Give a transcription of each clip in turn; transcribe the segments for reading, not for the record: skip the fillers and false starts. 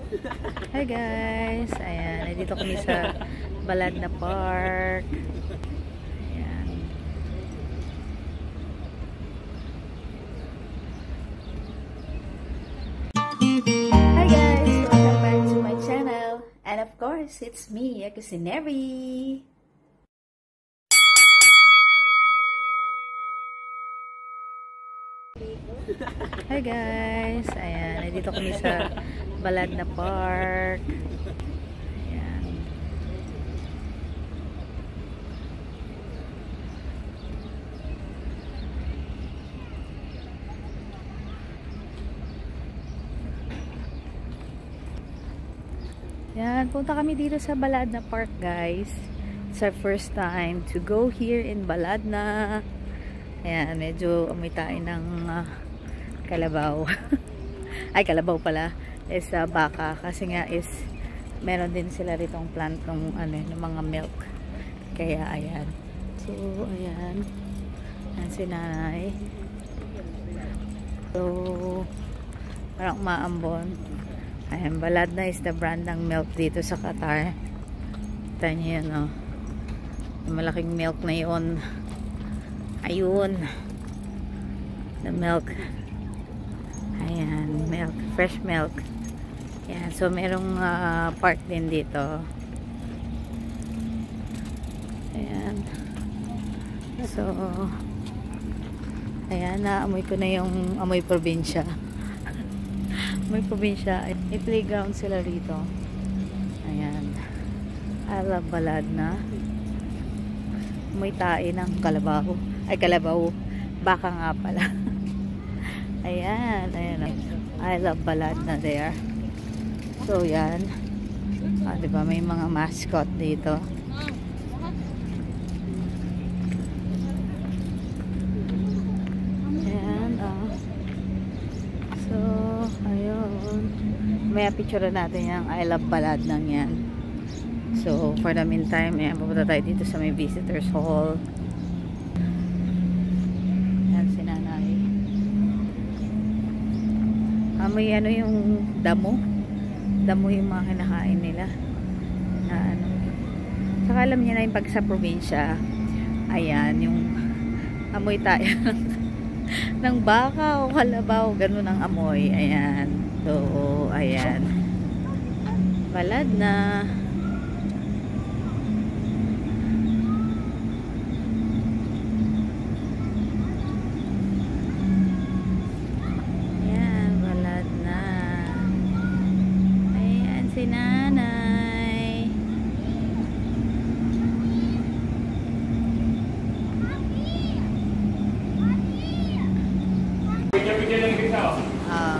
Hi guys! Ayan, nandito kami sa Baladna Park. Ayan. Hi guys! Welcome back to my channel. And of course, it's me, ako si Neri. Hi guys! Ayan, nandito kami sa Baladna Park. Ayan. Ayan, punta kami dito sa Baladna Park guys. It's our first time to go here in Baladna. Ayan, medyo amoy tayo ng kalabaw. Ay, kalabaw pala. Is baka. Kasi nga is meron din sila ritong plant ng, ng mga milk. Kaya, ayan. So, ayan. Ayan si nanay. So, parang umaambon. Ayan, Baladna is the brand ng milk dito sa Qatar. Kita niyo yun, oh. Yung malaking milk na yun. Ayun. The milk. Ayan, milk. Fresh milk. Ayan, so merong park din dito. Ayan. So, ayan, naamoy ko na yung amoy probinsya. Amoy probinsya. May playground sila rito. Ayan. I love Baladna. Amoy tae ng kalabaw. Ay, kalabaw. Baka nga pala. Ayan. Ayan. I love Baladna there. So, yan. Diba, may mga mascot dito. Ayan. So, ayun. May picture natin yung I love Baladna yan. So, for the meantime, ayan, pupunta tayo dito sa may visitors hall. May yung damo yung mga kinakain nila na saka alam niya na yung pag sa probinsya, ayan, yung amoy tayo ng baka o kalabaw, ganun ang amoy. Ayan, so ayan, Baladna. Si nanay.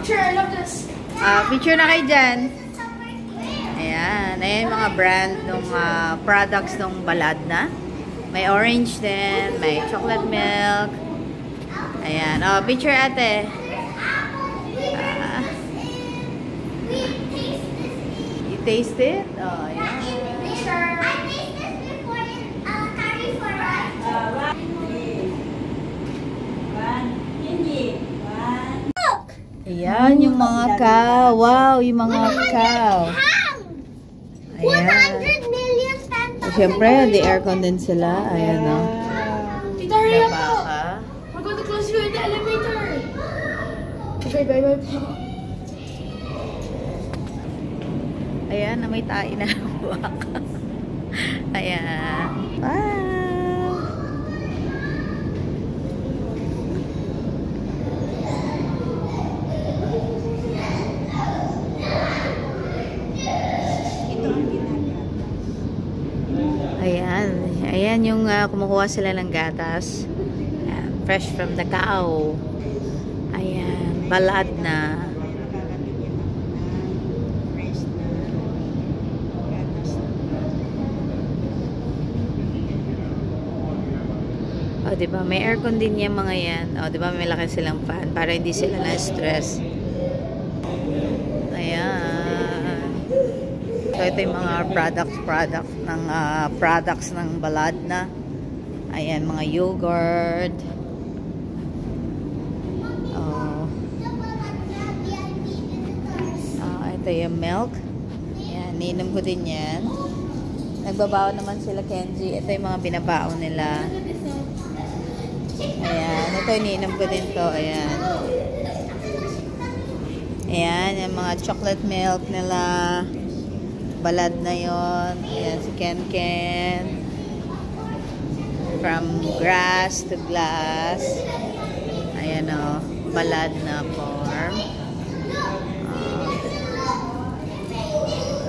Sure, I love this. Picture na kayo dyan. Ayan. Ayan mga brand ng products ng Baladna. May orange din. May chocolate milk. Ayan. Picture ate. Taste it? Oh, yeah. I tasted this before in curry for rice. Look! Ayan, yung mga cow. Wow, yung mga cow. Ayan. Ayan. 100 million times. Siyempre, the aircon din sila. Ayan, no? Tita, hurry up po. Baka. We're going to close you in the elevator. Okay, bye-bye po. Ayan, may tae na ng buwak. Ayan. Wow! Ayan. Ayan yung kumukuha sila ng gatas. Ayan, fresh from the cow. Ayan, Baladna. O, diba? May aircon din yung mga yan. O, diba? May laki silang fan para hindi sila na-stress. Ayan. So, ito yung mga products ng Baladna. Ayan, mga yogurt. Ito yung milk. Ayan, niinom ko din yan. Nagbabaon naman sila, Kenji. Ito yung mga binabaon nila. Ayan, ito iniinom ko din to. Ayan. Ayan, yung mga chocolate milk nila. Balad na yon. Ayan, si Ken Ken. From grass to glass. Ayan o, balad na form.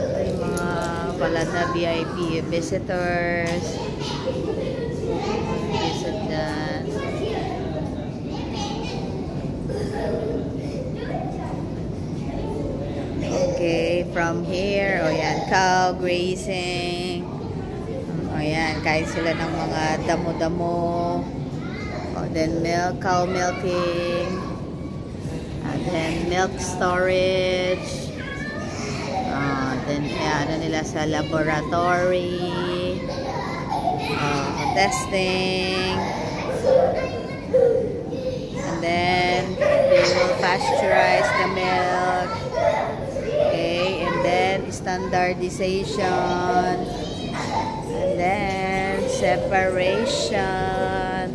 Ito yung mga balad na VIP visitors. Visit dyan. Okay, from here, o yan, cow grazing. O yan, kain sila ng mga damo-damo. O then milk, cow milking. And then milk storage. Then ano nila sa laboratory. Testing. And then they will pasteurize the milk. Okay, and then standardization. And then separation.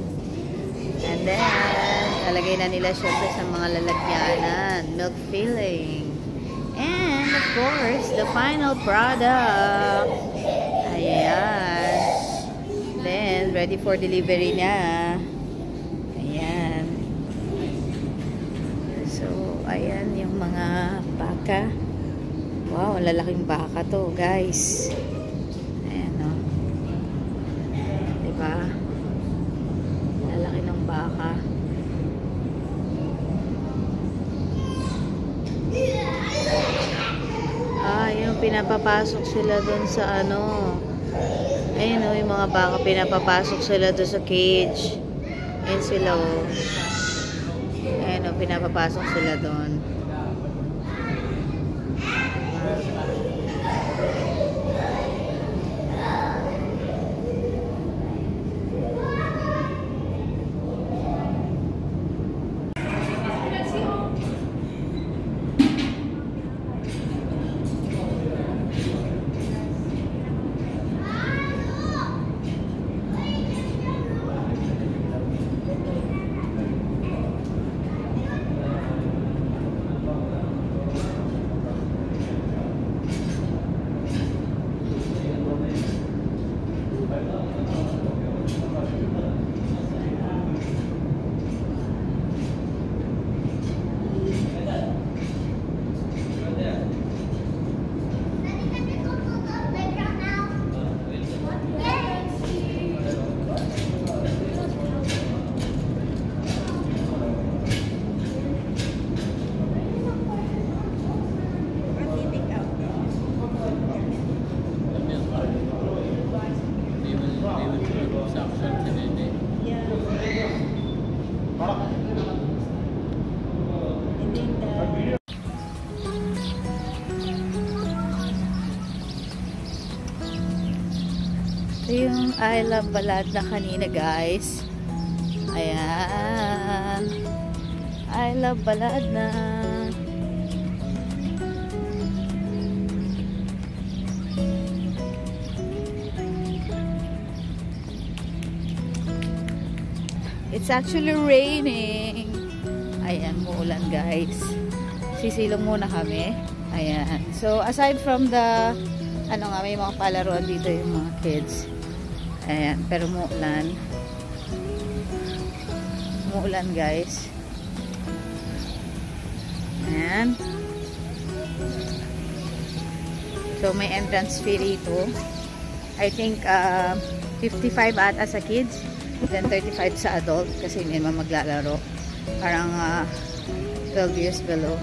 And then lalagay na nila syempre sa mga lalagyanan. Milk filling. And of course, the final product. Ayan. Then, ready for delivery na. Ayan. So, ayan yung mga baka. Wow, lalaking baka to, guys. Ayan, o. Diba? Lalaki ng baka. Yung pinapapasok sila dun sa ano. Ayun o, yung mga baka pinapapasok sila dun sa cage. Ayun sila o. Ayun o, pinapapasok sila dun. Ito yung I Love Balad na kanina, guys. Ayan. I Love Balad na. It's actually raining. Ayan, muulan, guys. Sisilong muna kami. Ayan. So, aside from the ano nga, may mga palaruan dito yung mga kids. Ayan, pero muulan. Muulan, guys. Ayan. So, may entrance fee rito. I think 55 ata sa kids. Then 35 sa adult kasi hindi naman maglalaro. Parang 12 years below.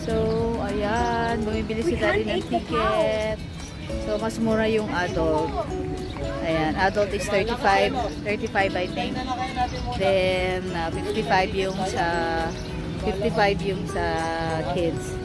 So, ayan, bumibili si Daddy ng ticket. So, mas mura yung adult. Ayan, adult is 35 I think. Then, 55 yung sa kids.